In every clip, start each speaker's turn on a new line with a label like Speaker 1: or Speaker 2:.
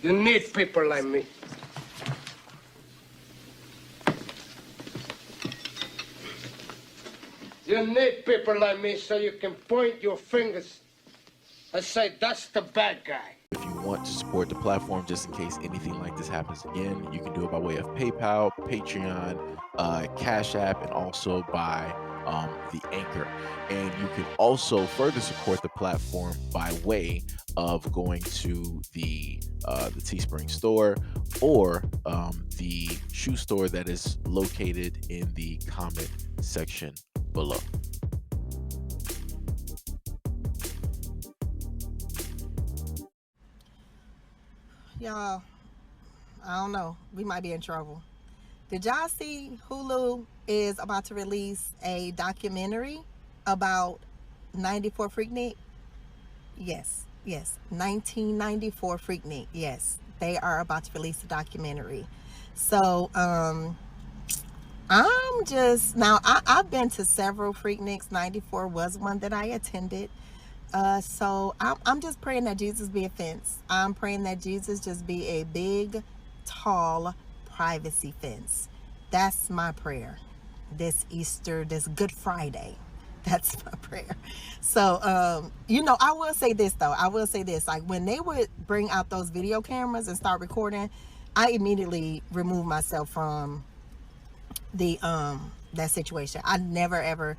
Speaker 1: You need people like me. You need people like me so you can point your fingers and say, that's the bad guy.
Speaker 2: If you want to support the platform just in case anything like this happens again, you can do it by way of PayPal, Patreon, Cash App, and also by the Anchor. And you can also further support the platform by way of going to the Teespring store or the shoe store that is located in the comment section below.
Speaker 3: Y'all, I don't know. We might be in trouble. Did y'all see Hulu is about to release a documentary about 94 Freaknik? Yes. 1994 Freaknik. Yes. They are about to release a documentary. So, I'm just, now I've been to several Freakniks. 94 was one that I attended. So I'm just praying that Jesus be a fence. I'm praying that Jesus just be a big, tall privacy fence. That's my prayer this Easter, this Good Friday. That's my prayer. So, I will say this though. Like when they would bring out those video cameras and start recording, I immediately removed myself from the that situation. I never ever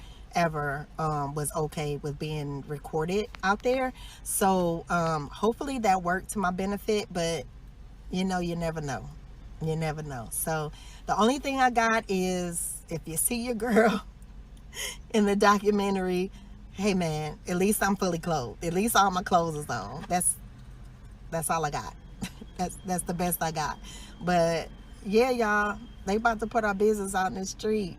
Speaker 3: was okay with being recorded out there. So hopefully that worked to my benefit, but you never know. So the only thing I got is, if you see your girl in the documentary, hey man, at least I'm fully clothed. At least all my clothes is on. That's all I got. That's the best I got. But yeah, y'all, they about to put our business out in the street.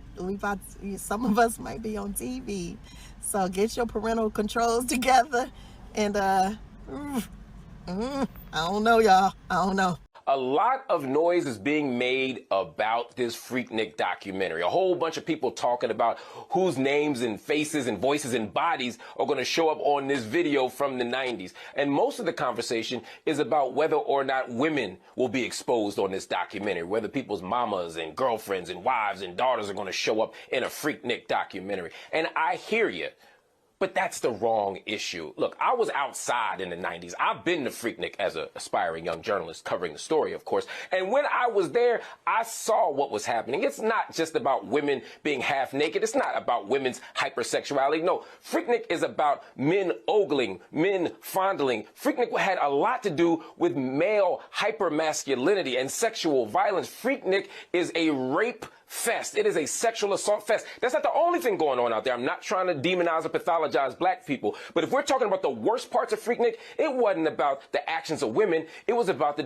Speaker 3: Some of us might be on TV. So get your parental controls together. And I don't know, y'all. I don't know.
Speaker 4: A lot of noise is being made about this Freaknik documentary. A whole bunch of people talking about whose names and faces and voices and bodies are going to show up on this video from the 90s. And most of the conversation is about whether or not women will be exposed on this documentary, whether people's mamas and girlfriends and wives and daughters are going to show up in a Freaknik documentary. And I hear you. But that's the wrong issue. Look, I was outside in the 90s. I've been to Freaknik as an aspiring young journalist covering the story, of course. And when I was there, I saw what was happening. It's not just about women being half naked. It's not about women's hypersexuality. No, Freaknik is about men ogling, men fondling. Freaknik had a lot to do with male hypermasculinity and sexual violence. Freaknik is a rape fest. It is a sexual assault fest. That's not the only thing going on out there. I'm not trying to demonize or pathologize black people. But if we're talking about the worst parts of Freaknik, it wasn't about the actions of women. It was about the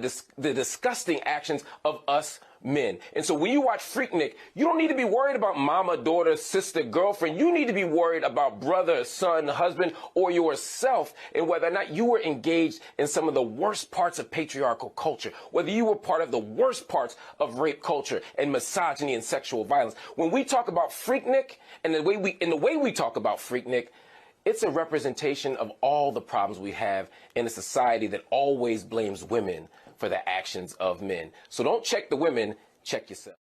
Speaker 4: disgusting actions of us men. And so when you watch Freaknik, you don't need to be worried about mama, daughter, sister, girlfriend. You need to be worried about brother, son, husband, or yourself, and whether or not you were engaged in some of the worst parts of patriarchal culture, whether you were part of the worst parts of rape culture and misogyny and sexual violence. When we talk about Freaknik and the way we talk about Freaknik, it's a representation of all the problems we have in a society that always blames women for the actions of men. So don't check the women, check yourself.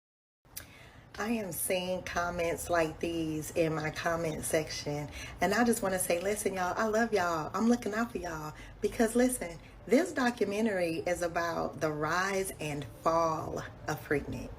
Speaker 3: I am seeing comments like these in my comment section, and I just want to say, listen, y'all, I love y'all. I'm looking out for y'all because, listen, this documentary is about the rise and fall of Freaknik.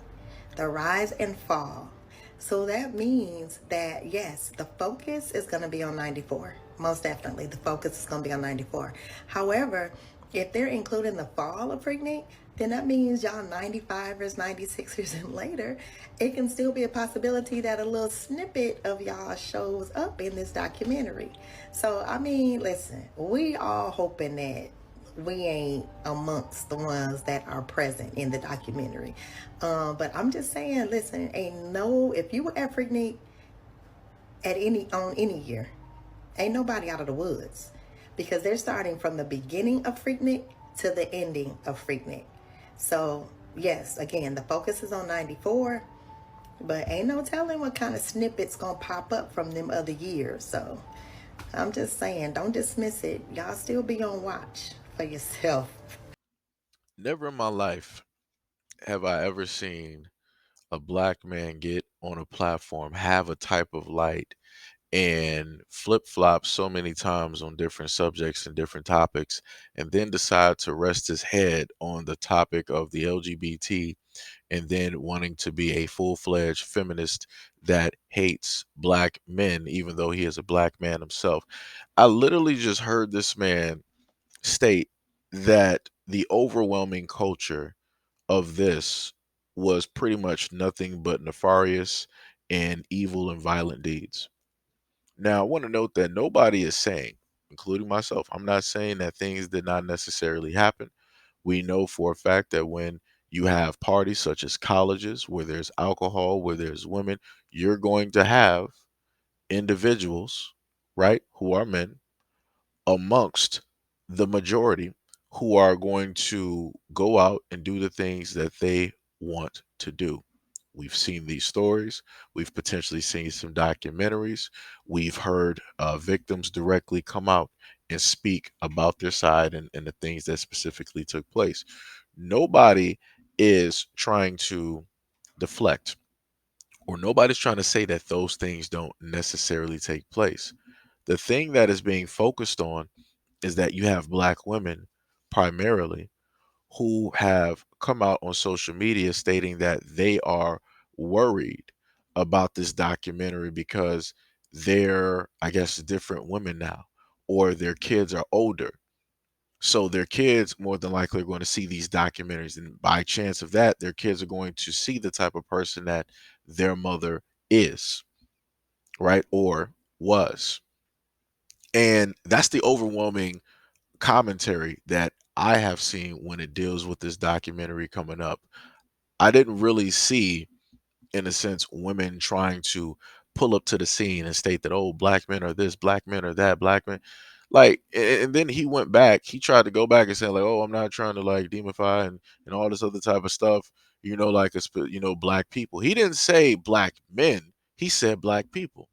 Speaker 3: The rise and fall. So that means that, yes, the focus is going to be on 94. Most definitely, the focus is going to be on 94. However, if they're including the fall of Freaknik, then that means y'all 95ers, 96ers, and later, it can still be a possibility that a little snippet of y'all shows up in this documentary. So, I mean, listen, we all hoping that we ain't amongst the ones that are present in the documentary. But I'm just saying, listen, if you were at Freaknik on any year, ain't nobody out of the woods. Because they're starting from the beginning of Freaknik to the ending of Freaknik. So, yes, again, the focus is on 94, but ain't no telling what kind of snippets gonna pop up from them other years. So, I'm just saying, don't dismiss it. Y'all still be on watch for yourself.
Speaker 2: Never in my life have I ever seen a black man get on a platform, have a type of light, and flip flop so many times on different subjects and different topics, and then decide to rest his head on the topic of the LGBT, and then wanting to be a full fledged feminist that hates black men, even though he is a black man himself. I literally just heard this man state that the overwhelming culture of this was pretty much nothing but nefarious and evil and violent deeds. Now, I want to note that nobody is saying, including myself, I'm not saying that things did not necessarily happen. We know for a fact that when you have parties such as colleges where there's alcohol, where there's women, you're going to have individuals, right, who are men amongst the majority who are going to go out and do the things that they want to do. We've seen these stories. We've potentially seen some documentaries. We've heard victims directly come out and speak about their side and the things that specifically took place. Nobody is trying to deflect, or nobody's trying to say that those things don't necessarily take place. The thing that is being focused on is that you have black women primarily who have come out on social media stating that they are worried about this documentary because they're, I guess, different women now, or their kids are older. So their kids more than likely are going to see these documentaries. And by chance of that, their kids are going to see the type of person that their mother is, right? Or was. And that's the overwhelming commentary that I have seen when it deals with this documentary coming up. I didn't really see, in a sense, women trying to pull up to the scene and state that, oh, black men are this, black men are that, black men. Like, and then he went back, he tried to go back and say, like, oh, I'm not trying to like demify and all this other type of stuff, like, black people. He didn't say black men, he said black people.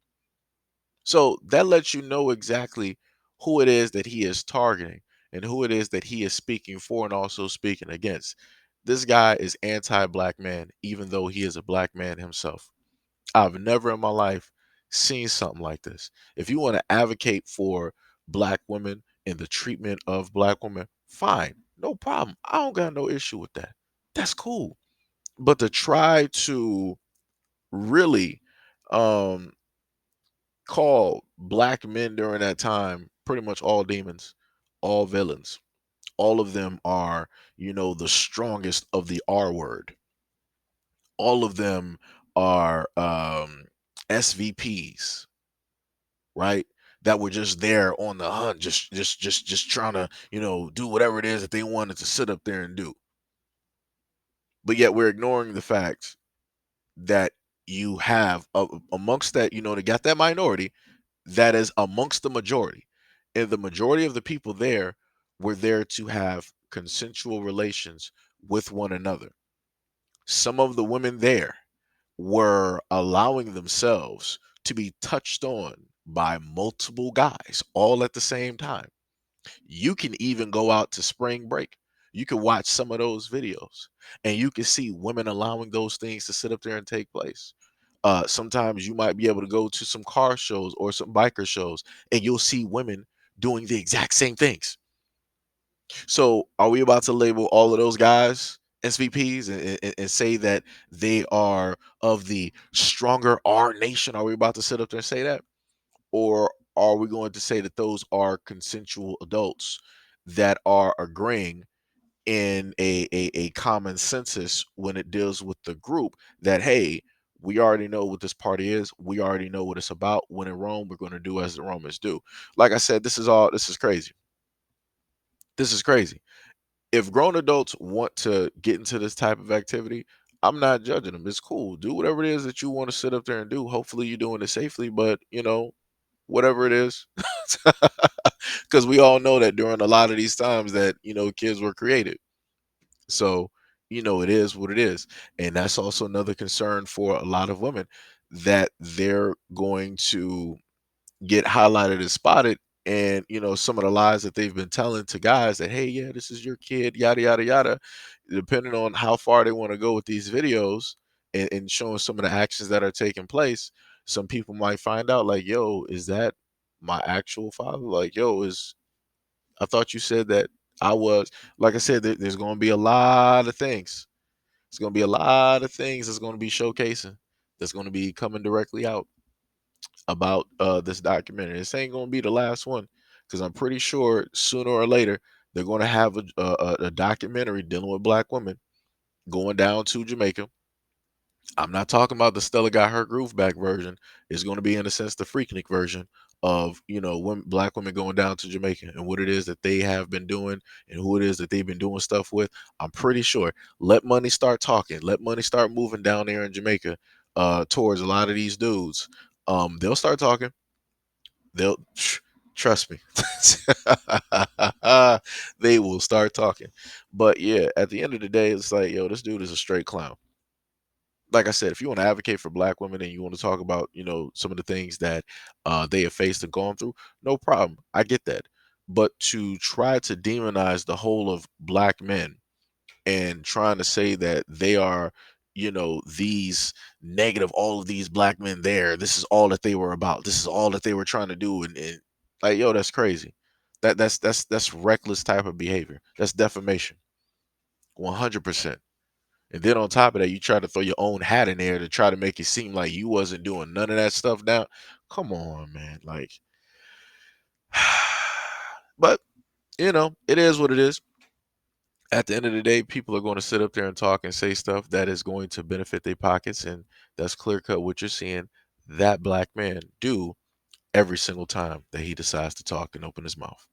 Speaker 2: So that lets you know exactly who it is that he is targeting and who it is that he is speaking for and also speaking against. This guy is anti-black man, even though he is a black man himself. I've never in my life seen something like this. If you want to advocate for black women and the treatment of black women, fine, no problem. I don't got no issue with that. That's cool. But to try to really um call black men during that time pretty much all demons, all villains. All of them are, the strongest of the R word. All of them are SVPs, right? That were just there on the hunt, just trying to, do whatever it is that they wanted to sit up there and do. But yet we're ignoring the fact that you have amongst that, they got that minority that is amongst the majority. And the majority of the people there were there to have consensual relations with one another. Some of the women there were allowing themselves to be touched on by multiple guys all at the same time. You can even go out to spring break. You can watch some of those videos and you can see women allowing those things to sit up there and take place. Sometimes you might be able to go to some car shows or some biker shows and you'll see women doing the exact same things. So, are we about to label all of those guys SVPs and say that they are of the stronger R nation? Are we about to sit up there and say that? Or are we going to say that those are consensual adults that are agreeing in a common census when it deals with the group that, hey, we already know what this party is. We already know what it's about. When in Rome, we're going to do as the Romans do. Like I said, this is crazy. This is crazy. If grown adults want to get into this type of activity, I'm not judging them. It's cool. Do whatever it is that you want to sit up there and do. Hopefully you're doing it safely, but whatever it is. Because we all know that during a lot of these times that, kids were created. So, it is what it is. And that's also another concern for a lot of women, that they're going to get highlighted and spotted And some of the lies that they've been telling to guys that, hey, yeah, this is your kid, yada yada yada, depending on how far they want to go with these videos, and showing some of the actions that are taking place, some people might find out like, yo, is that my actual father? Like, yo, I thought you said that I was. Like I said, there's going to be a lot of things. It's going to be a lot of things that's going to be showcasing, that's going to be coming directly out about this documentary. This ain't going to be the last one, because I'm pretty sure sooner or later they're going to have a documentary dealing with black women going down to Jamaica. I'm not talking about the Stella Got Her Groove Back version. It's going to be, in a sense, the Freaknik version of, black women going down to Jamaica and what it is that they have been doing and who it is that they've been doing stuff with. I'm pretty sure. Let money start talking. Let money start moving down there in Jamaica towards a lot of these dudes. They'll start talking. They'll trust me. They will start talking. But yeah, at the end of the day, it's like, yo, this dude is a straight clown. Like I said, if you want to advocate for black women and you want to talk about, some of the things that they have faced and gone through, no problem. I get that. But to try to demonize the whole of black men and trying to say that they are, these negative, all of these black men there, this is all that they were about. This is all that they were trying to do. And like, yo, that's crazy. That's reckless type of behavior. That's defamation. 100%. And then on top of that, you try to throw your own hat in there to try to make it seem like you wasn't doing none of that stuff now. Come on, man. Like, but it is what it is. At the end of the day, people are going to sit up there and talk and say stuff that is going to benefit their pockets. And that's clear cut what you're seeing that black man do every single time that he decides to talk and open his mouth.